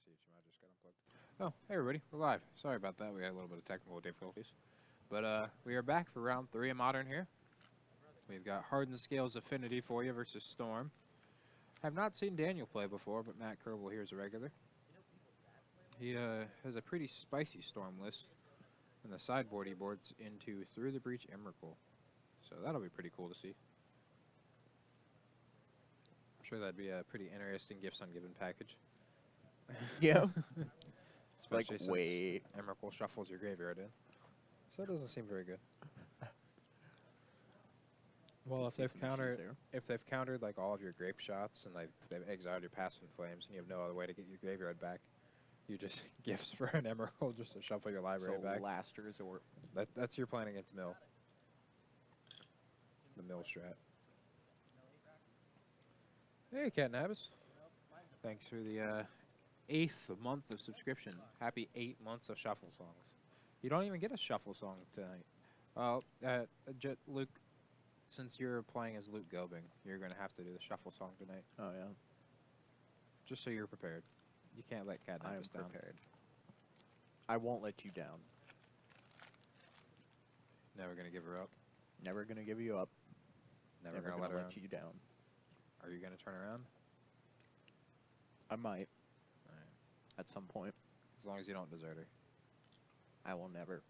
HMI just got unplugged. Oh, hey everybody, we're live. Sorry about that, we had a little bit of technical difficulties. But we are back for round 3 of Modern here. We've got Hardened Scales Affinity for you versus Storm. Have not seen Daniel play before, but Matt Koerbel here is a regular. He has a pretty spicy Storm list, and the sideboard he boards into Through the Breach Emrakul. So that'll be pretty cool to see. I'm sure that'd be a pretty interesting gifts on given package. Yeah. It's like, Especially wait. since Emrakul shuffles your graveyard in. So that doesn't seem very good. Well, if they've countered like all of your grape shots and they've exiled your Passing Flames and you have no other way to get your graveyard back, you just gifts for an Emrakul just to shuffle your library back. Last resort. That's your plan against Mill. The Mill strat. Hey, Cat and Habits. Thanks for the 8th month of subscription. Happy 8 months of shuffle songs. You don't even get a shuffle song tonight. Well, Luke, since you're playing as Luke Gobing, you're going to have to do the shuffle song tonight. Oh, yeah. Just so you're prepared. You can't let Cat Habits down. I'm prepared. I won't let you down. Never going to give her up. Never going to give you up. Never going to let you down. Are you going to turn around? I might. All right. At some point. As long as you don't desert her. I will never.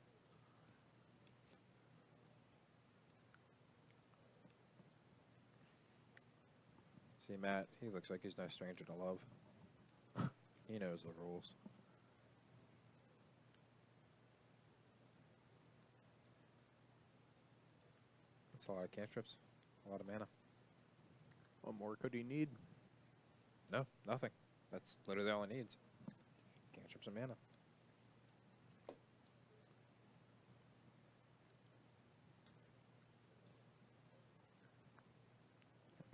See, Matt, he looks like he's no stranger to love. He knows the rules. That's a lot of cantrips. A lot of mana. What more could he need? No, nothing. That's literally all he needs. Cantrips and mana.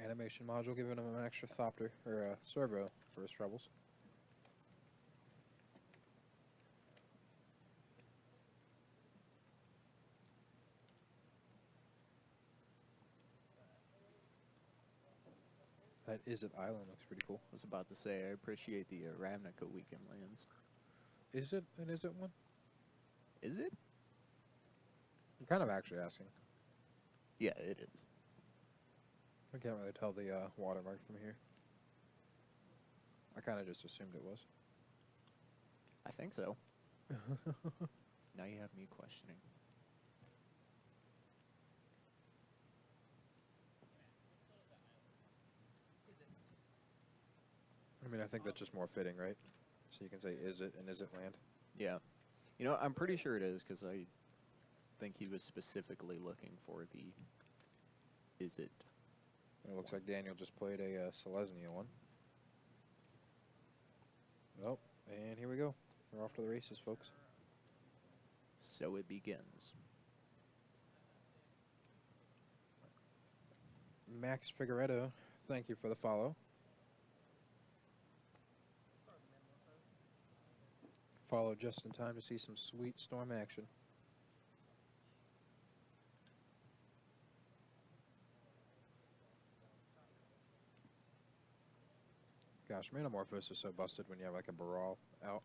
Animation module giving him an extra Thopter, or a servo for his troubles. That Is It Island looks pretty cool. I was about to say, I appreciate the Ravnica weekend lands. Is it an Is It one? Is it? I'm kind of actually asking. Yeah, it is. I can't really tell the watermark from here. I kind of just assumed it was. I think so. Now you have me questioning. I mean, I think that's just more fitting, right? So you can say, is it and is it land? Yeah. You know, I'm pretty sure it is, because I think he was specifically looking for the is it. It looks like Daniel just played a Selesnya one. Oh, and here we go. We're off to the races, folks. So it begins. Max Figueredo, thank you for the follow. Follow just in time to see some sweet Storm action. Gosh, Manamorphose is so busted when you have like a Baral out.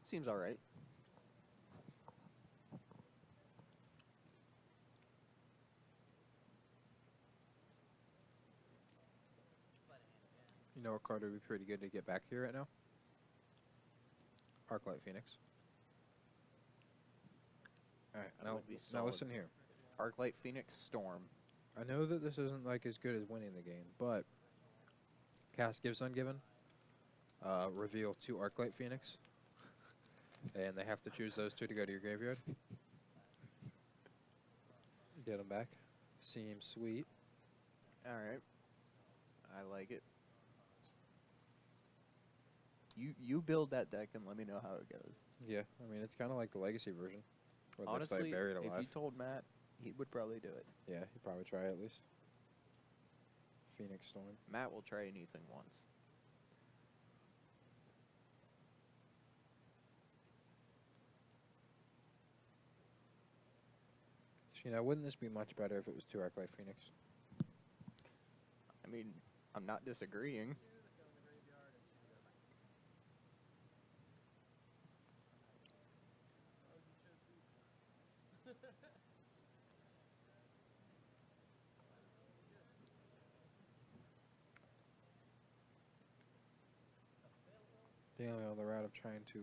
Seems alright. You know what card would be pretty good to get back here right now? Arclight Phoenix. Alright, now listen here. Arclight Phoenix Storm. I know that this isn't like as good as winning the game, but cast Gives Ungiven, reveal 2 Arclight Phoenix, and they have to choose those 2 to go to your graveyard. Get them back. Seems sweet. Alright. I like it. You build that deck and let me know how it goes. Yeah, I mean, it's kind of like the Legacy version. Where honestly, they buried alive. If you told Matt, he would probably do it. Yeah, he'd probably try it at least. Phoenix Storm. Matt will try anything once. You know, wouldn't this be much better if it was 2 Arclight Phoenix? I mean, I'm not disagreeing. The only other route of trying to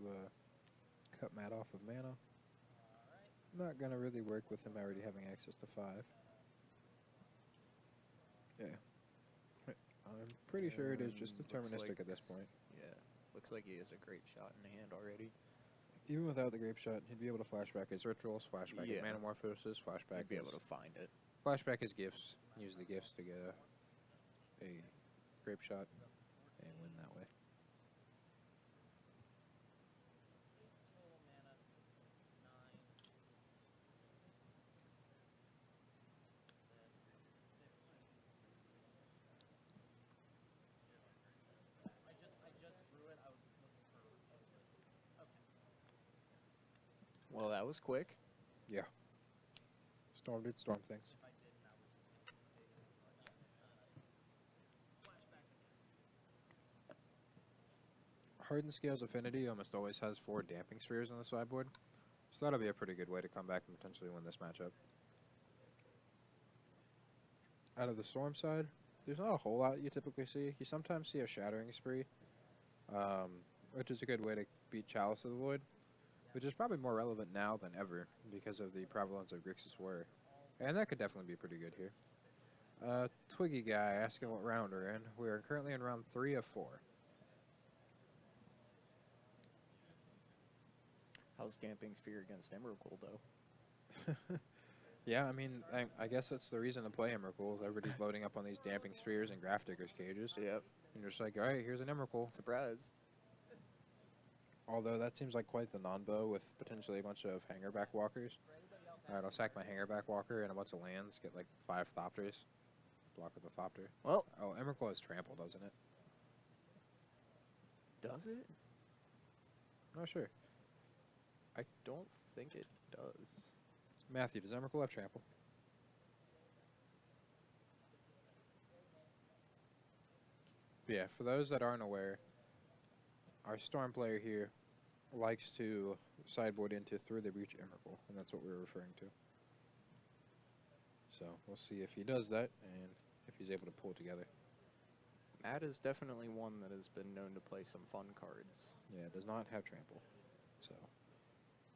cut Matt off of mana. Not going to really work with him already having access to 5. Yeah. I'm pretty sure it is just deterministic at this point. Yeah, looks like he has a great shot in hand already. Even without the grape shot, he'd be able to flashback his rituals, flashback his Manamorphosis, flashback He'd be able to find it. Flashback his gifts, use the gifts to get a grape shot, and win that way. Well, that was quick. Yeah. Storm did storm things. Hardened Scales Affinity almost always has 4 damping spheres on the sideboard, so that'll be a pretty good way to come back and potentially win this matchup. Out of the Storm side, there's not a whole lot you typically see. You sometimes see a Shattering Spree, which is a good way to beat Chalice of the Void, which is probably more relevant now than ever because of the prevalence of Grixis Warrior. And that could definitely be pretty good here. Twiggy guy asking what round we're in. We are currently in round 3 of 4. How's Damping Sphere against Emrakul, though? Yeah, I mean, I guess that's the reason to play Emrakul. Everybody's loading up on these Damping Spheres and Graph Digger's cages. Yep. And you're just like, alright, here's an Emrakul. Surprise. Although that seems like quite the non-bow with potentially a bunch of Hangerback Walkers. Alright, I'll sack my Hangerback Walker and a bunch of lands, get like 5 Thopters. Block with the Thopter. Well. Oh, Emrakul has Trample, doesn't it? Does it? Not sure. I don't think it does. Matthew, does Emrakul have Trample? But yeah, for those that aren't aware, our Storm player here likes to sideboard into Through the Breach Emrakul, and that's what we're referring to. So we'll see if he does that and if he's able to pull together. Matt is definitely one that has been known to play some fun cards. Yeah, does not have Trample. So,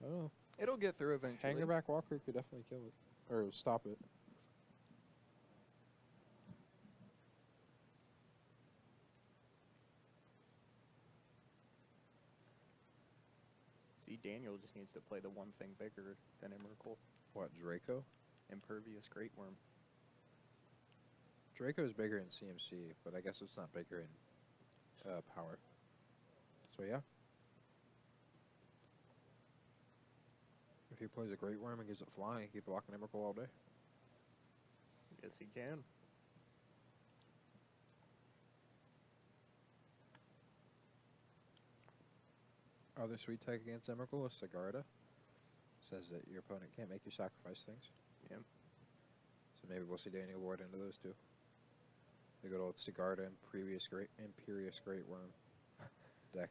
oh, it'll get through eventually. Hangerback Walker could definitely kill it, or stop it. See, Daniel just needs to play the one thing bigger than Emrakul. What, Draco? Impervious Great Worm. Draco's bigger in CMC, but I guess it's not bigger in power. So yeah. If he plays a Great Worm and gives it flying, he can block an Emrakul all day. Yes, he can. Other sweet tech against Emrakul is Sigarda. Says that your opponent can't make you sacrifice things. Yeah. So maybe we'll see Daniel Ward into those two. The good old Sigarda and Imperious Great Worm deck.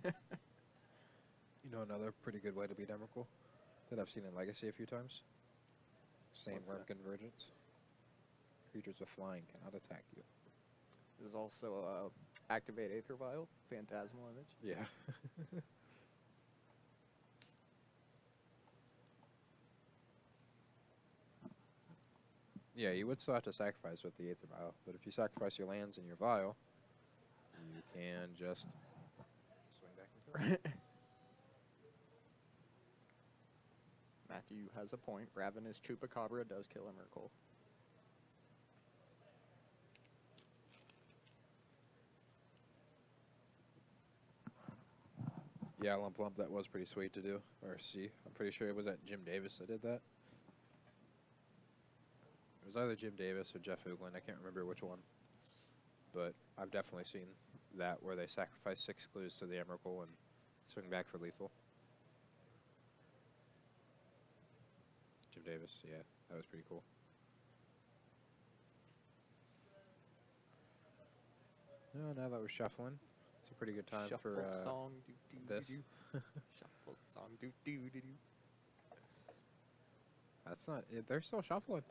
You know another pretty good way to beat Emrakul that I've seen in Legacy a few times? Same What's Worm that? Convergence. Creatures with flying cannot attack you. There's also Activate Aether Vial, Phantasmal Image. Yeah. Yeah, you would still have to sacrifice with the Aether Vial, but if you sacrifice your lands and your Vial, you can just swing back and kill it. Matthew has a point. Ravenous Chupacabra does kill Emrakul. Yeah, Lump Lump, that was pretty sweet to do, or see. I'm pretty sure it was at Jim Davis that did that. It was either Jim Davis or Jeff Hoogland, I can't remember which one. But I've definitely seen that where they sacrifice 6 clues to the Emrakul and swing back for lethal. Jim Davis, yeah, that was pretty cool. No, now that we're shuffling, it's a pretty good time Shuffle for song, this. Shuffle song, do do do do. That's not. They're still shuffling.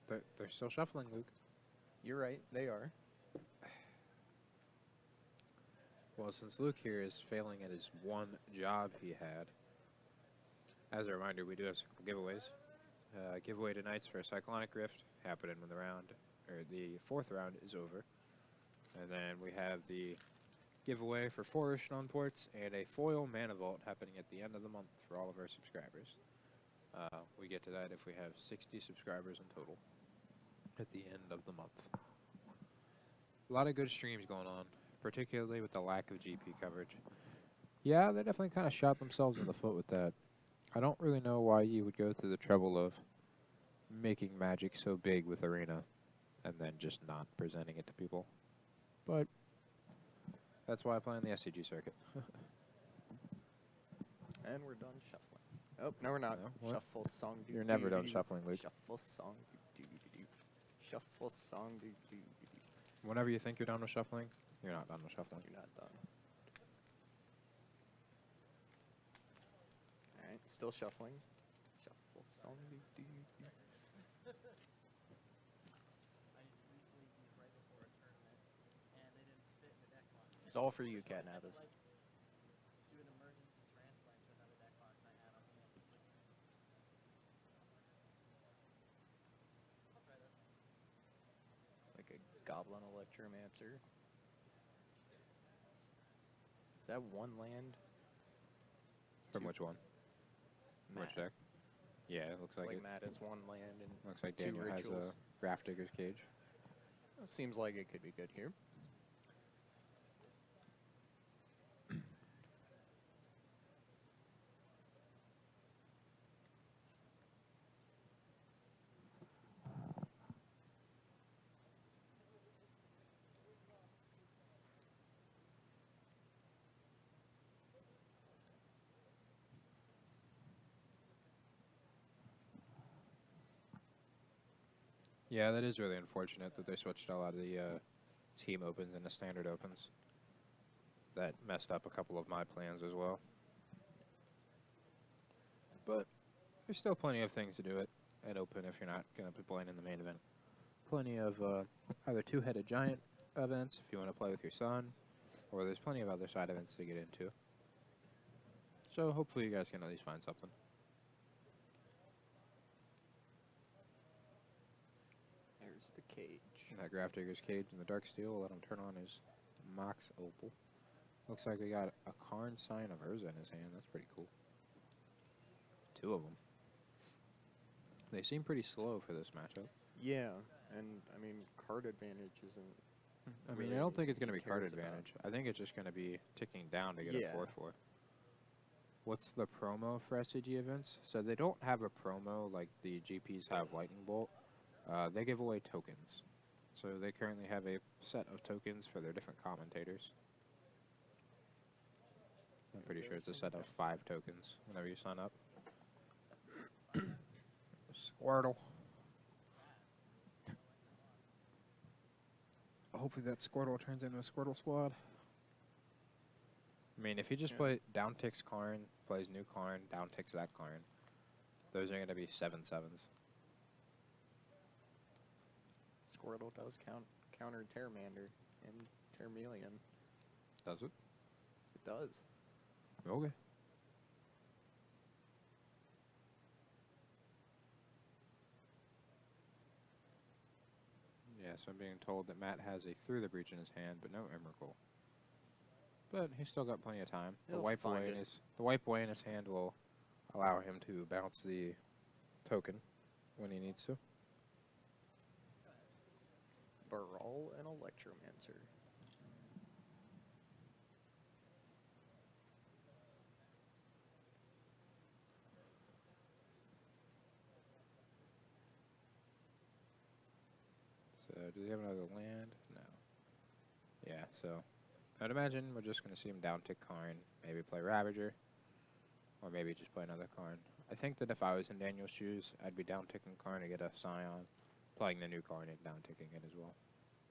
They're still shuffling, Luke. You're right, they are. Well, since Luke here is failing at his one job he had, as a reminder, we do have some giveaways. Giveaway tonight's for a Cyclonic Rift happening when the fourth round is over. And then we have the giveaway for 4 Echelon ports and a foil mana vault happening at the end of the month for all of our subscribers. We get to that if we have 60 subscribers in total at the end of the month. A lot of good streams going on, particularly with the lack of GP coverage. Yeah, they definitely kind of shot themselves in the foot with that. I don't really know why you would go through the trouble of making Magic so big with Arena and then just not presenting it to people. But that's why I play on the SCG circuit. And we're done shuffling. Oh, no, we're not. No, Shuffle song, do You're do never do done do. shuffling, Luke. Shuffle song, do do do do. Shuffle song, do do do do. Whenever you think you're done with shuffling, you're not done with shuffling. You're not done. Alright, still shuffling. Shuffle song, do do do. It's all for you, Cat Navis. It's like a goblin electromancer. Is that one land? From Two. which one? Matt. Which deck? Yeah, it looks It's like like it. Matt is one land and Looks like 2 Daniel has rituals. a Graft Digger's Cage. Seems like it could be good here. Yeah, that is really unfortunate that they switched a lot of the team opens into standard opens. That messed up a couple of my plans as well. But there's still plenty of things to do it at open if you're not going to be playing in the main event. Plenty of either two-headed giant events if you want to play with your son, or there's plenty of other side events to get into. So hopefully you guys can at least find something. There's the cage. That Graft Digger's Cage in the Dark Steel will let him turn on his Mox Opal. Looks like we got a Karn Sign of Urza in his hand. That's pretty cool. 2 of them. They seem pretty slow for this matchup. Yeah, and I mean, card advantage isn't. I mean, really I don't think it's going to be card cares about. advantage. I think it's just going to be ticking down to get Yeah. a 4/4. What's the promo for SCG events? So they don't have a promo like the GPs have Lightning Bolt. They give away tokens. So they currently have a set of tokens for their different commentators. I'm pretty sure it's a set of 5 tokens whenever you sign up. Squirtle. Hopefully that Squirtle turns into a Squirtle squad. I mean, if he just play down ticks Karn, plays new Karn, down ticks that Karn, those are going to be 7/7s. Squirtle does counter Terramander and Termelion. Does it? It does. Okay. Yeah, so I'm being told that Matt has a Through the Breach in his hand, but no Emrakul. But he's still got plenty of time. The He'll wipe find away it. the wipe away in his hand will allow him to bounce the token when he needs to. Baral and Electromancer. So does he have another land? No. Yeah, so I'd imagine we're just going to see him down tick Karn, maybe play Ravager, or maybe just play another Karn. I think that if I was in Daniel's shoes, I'd be down ticking Karn to get a Scion, playing the new card and down ticking it as well.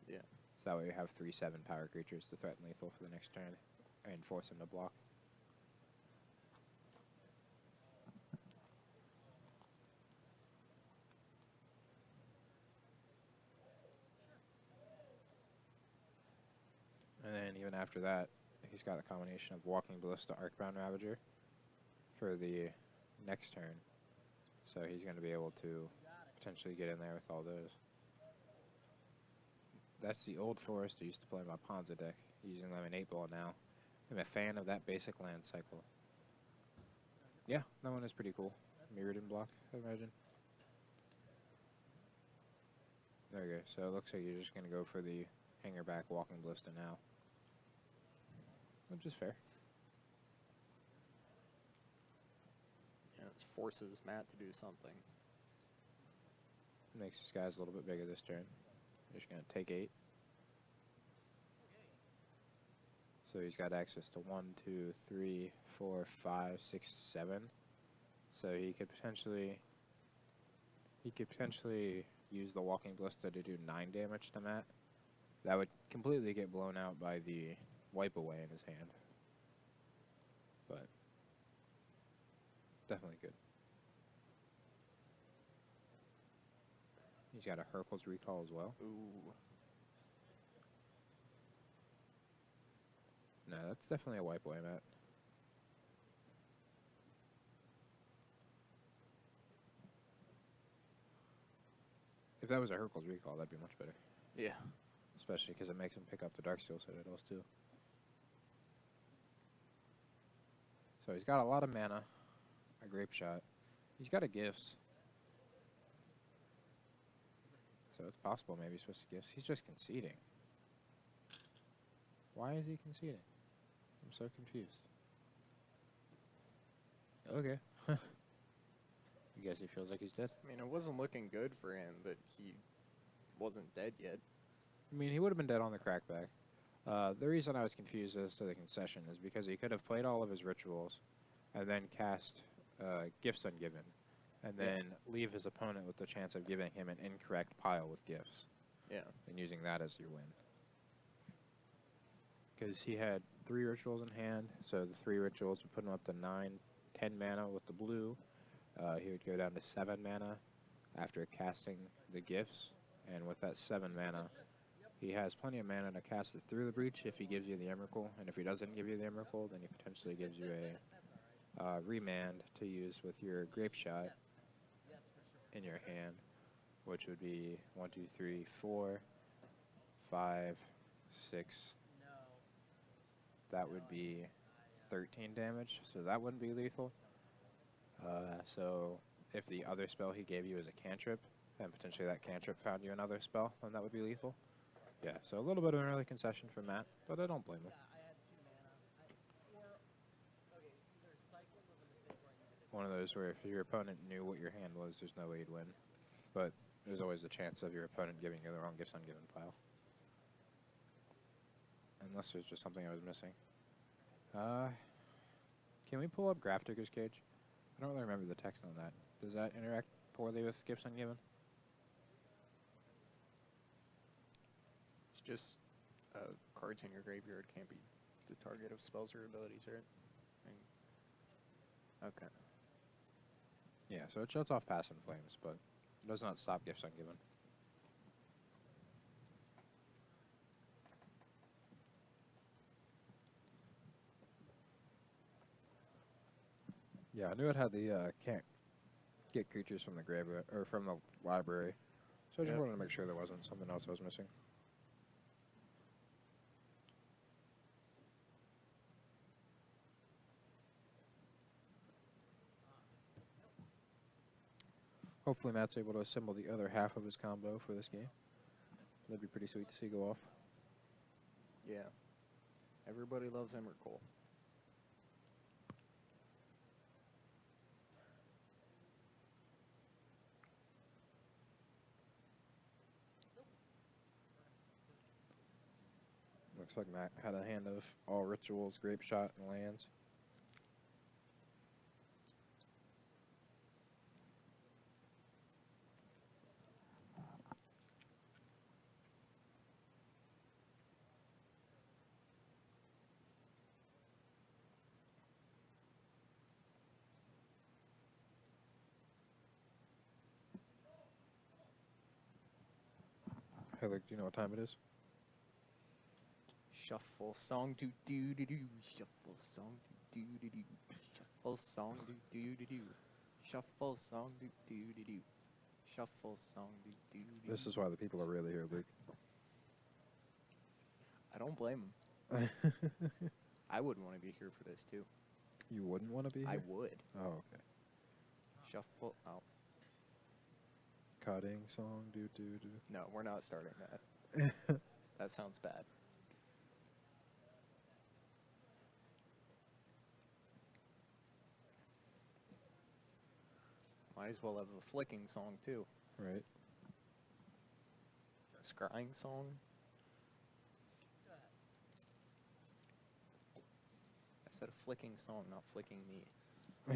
Yeah. So that way you have 3/7 power creatures to threaten lethal for the next turn and force him to block. And then even after that, he's got a combination of Walking Ballista, Arcbound Ravager for the next turn. So he's going to be able to potentially get in there with all those. That's the old forest I used to play my Ponza deck, using them in 8-ball now. I'm a fan of that basic land cycle. Yeah, that one is pretty cool. Mirrodin block, I imagine. There we go. So it looks like you're just going to go for the hanger back Walking Ballista now. Which is fair. Yeah, it forces Matt to do something. Makes this guys a little bit bigger this turn. Just going to take 8. So he's got access to 1, 2, 3, 4, 5, 6, 7. So he could potentially use the Walking Ballista to do 9 damage to Matt. That would completely get blown out by the wipe away in his hand. But definitely good. He's got a Hurkyl's Recall as well. Ooh. No, that's definitely a wipe away, Matt. If that was a Hurkyl's Recall, that'd be much better. Yeah. Especially because it makes him pick up the Darksteel Citadels too. So he's got a lot of mana, a Grape Shot. He's got a Gifts. So it's possible maybe he's supposed to Gifts. He's just conceding. Why is he conceding? I'm so confused. Okay. I guess he feels like he's dead. I mean, it wasn't looking good for him, but he wasn't dead yet. I mean, he would have been dead on the crackback. The reason I was confused as to the concession is because he could have played all of his rituals and then cast Gifts Ungiven, and then leave his opponent with the chance of giving him an incorrect pile with Gifts. Yeah. And using that as your win. Because he had 3 rituals in hand, so the 3 rituals would put him up to 9, 10 mana with the blue. He would go down to 7 mana after casting the Gifts, and with that 7 mana, he has plenty of mana to cast it through the Breach if he gives you the Emrakul, and if he doesn't give you the Emrakul, then he potentially gives you a Remand to use with your Grape Shot in your hand, which would be 1, 2, 3, 4, 5, 6. That would be 13 damage, so that wouldn't be lethal. So if the other spell he gave you is a cantrip, and potentially that cantrip found you another spell, then that would be lethal. Yeah, so a little bit of an early concession from Matt, but I don't blame him. One of those where if your opponent knew what your hand was, there's no way you'd win. But there's always the chance of your opponent giving you the wrong Gifts Ungiven pile. Unless there's just something I was missing. Can we pull up Grafdigger's Cage? I don't really remember the text on that. Does that interact poorly with Gifts Ungiven? It's just cards in your graveyard can't be the target of spells or abilities, right? Okay. Yeah, so it shuts off Passive Flames, but it does not stop Gifts Ungiven. Yeah, I knew it had the can't get creatures from the graveyard or from the library, so I just wanted to make sure there wasn't something else I was missing. Hopefully Matt's able to assemble the other half of his combo for this game. That'd be pretty sweet to see go off. Yeah. Everybody loves Emrakul. Looks like Matt had a hand of all rituals, Grape Shot, and lands. Hey, look, do you know what time it is? Shuffle song do do do do. Shuffle song do do do do. Shuffle song do do do do. Shuffle song do do do do. Shuffle song do do do. This is why the people are really here, Luke. I don't blame him. I wouldn't want to be here for this too. You wouldn't want to be here? I would. Oh, okay. Shuffle. Oh Cutting song, do do do. no, we're not starting that. That sounds bad. Might as well have a flicking song too. Right. Scrying song. I said a flicking song, not flicking me.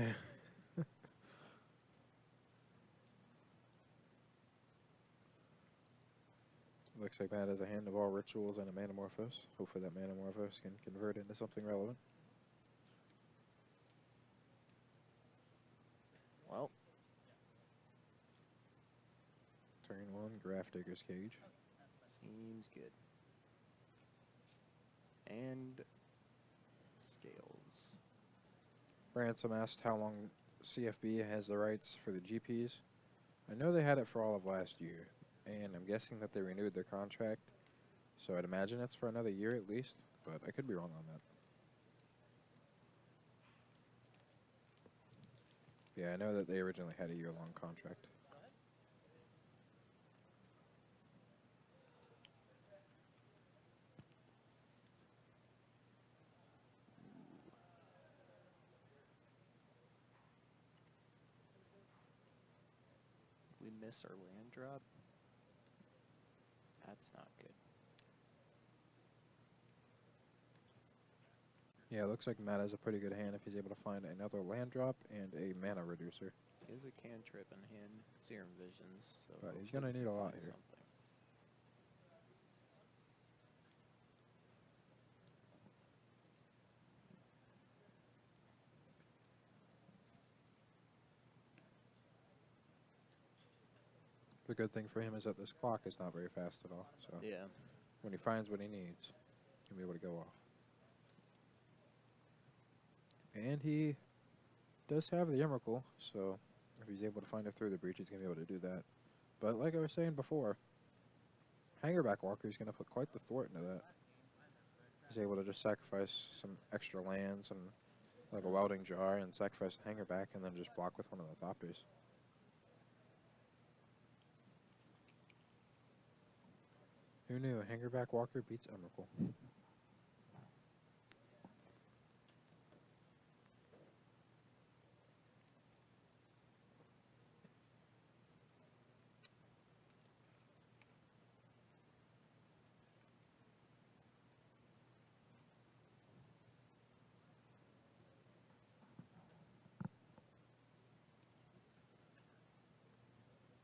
Looks like Matt has a hand of all rituals and a Manamorphose. Hopefully that Manamorphose can convert into something relevant. Well, Turn 1, Graph Digger's Cage. seems good. And scales. Ransom asked how long CFB has the rights for the GPs. I know they had it for all of last year, and I'm guessing that they renewed their contract, so I'd imagine it's for another year at least, but I could be wrong on that. Yeah, I know that they originally had a year-long contract. We miss our land drop. That's not good. Yeah, it looks like Matt has a pretty good hand if he's able to find another land drop and a mana reducer. He has a cantrip in hand, Serum Visions. So But he's hopefully gonna we need can a lot find here. something. The good thing for him is that this clock is not very fast at all, so Yeah. when he finds what he needs, he'll be able to go off. And he does have the Emrakul, so if he's able to find it through the breach, he's going to be able to do that. But like I was saying before, Hangerback Walker is going to put quite the thwart into that. He's able to just sacrifice some extra lands and like a welding jar and sacrifice the Hangerback and then just block with one of the Thopters. Who knew a Hangerback Walker beats Emrakul?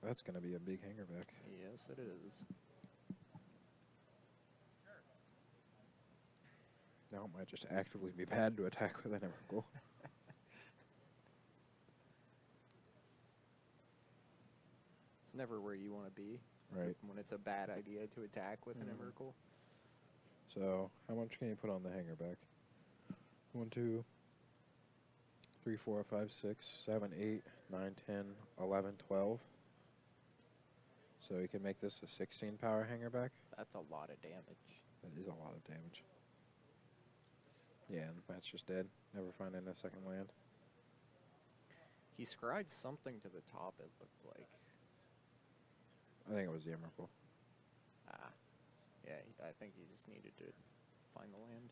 That's going to be a big Hangerback. Yes, it is. Now it might just actively be bad to attack with an Emrakul. It's never where you want to be. Right. When it's a bad idea to attack with an Emrakul. So, how much can you put on the Hangerback? 1, 2, 3, 4, 5, 6, 7, 8, 9, 10, 11, 12. So you can make this a 16 power Hangerback. That's a lot of damage. That is a lot of damage. Yeah, and Matt's just dead. Never finding a second land. He scried something to the top, it looked like. I think it was the Emrakul. Ah. Yeah, I think he just needed to find the land.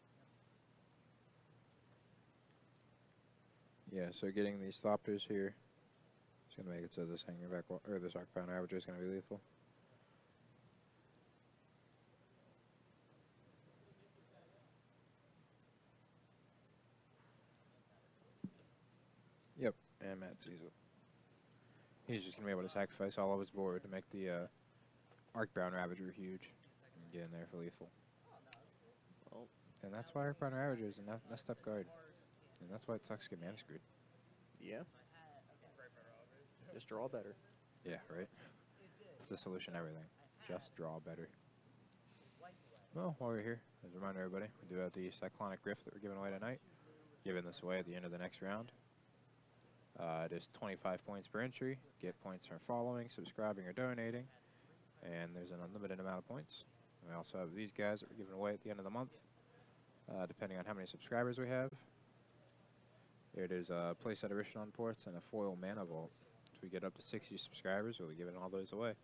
Yeah, so getting these Thopters here is going to make it so this Hangerback, or this Arcbound Ravager is going to be lethal. Yep, and Matt sees it. He's just going to be able to sacrifice all of his board to make the Arcbound Ravager huge and get in there for lethal. Well, And that's why Arcbound Ravager is a messed up card. And that's why it sucks to get mana screwed. yeah. Just draw better. Yeah, right? It's the solution to everything. just draw better. Well, while we're here, as a reminder, everybody, we do have the Cyclonic Rift that we're giving away tonight. Giving this away at the end of the next round. It is 25 points per entry. Get points from following, subscribing, or donating. And there's an unlimited amount of points. We also have these guys that we're giving away at the end of the month, depending on how many subscribers we have. It is a playset of Rishon ports and a foil mana vault. If we get up to 60 subscribers, we'll be giving all those away.